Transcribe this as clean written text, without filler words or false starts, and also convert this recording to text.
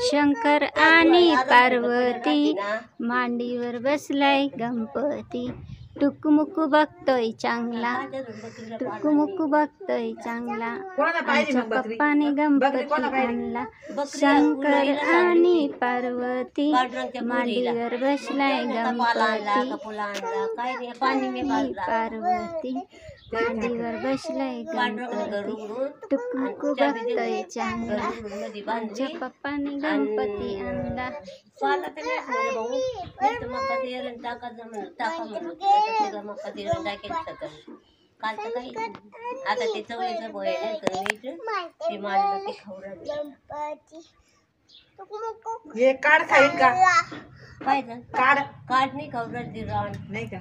शंकर आणि पार्वती मांडीवर बसलाय गणपती. टुकमुकू बघतोय चांगला, टुकमुकू बघतोय चांगला. आमच्या पप्पाने गणपती आणला. शंकर आणि पार्वती मांडीवर बसलाय गणपती. पार्वती मांडीवर बसलाय गणपती. टुकमुकू बघतोय चांगला. आमच्या पप्पाने गणपती आणला. आता ते चवळीचं बोय ते मांडलं ते खाऊ हे काढ खाईल का? काढ नाही खाऊ नाही का?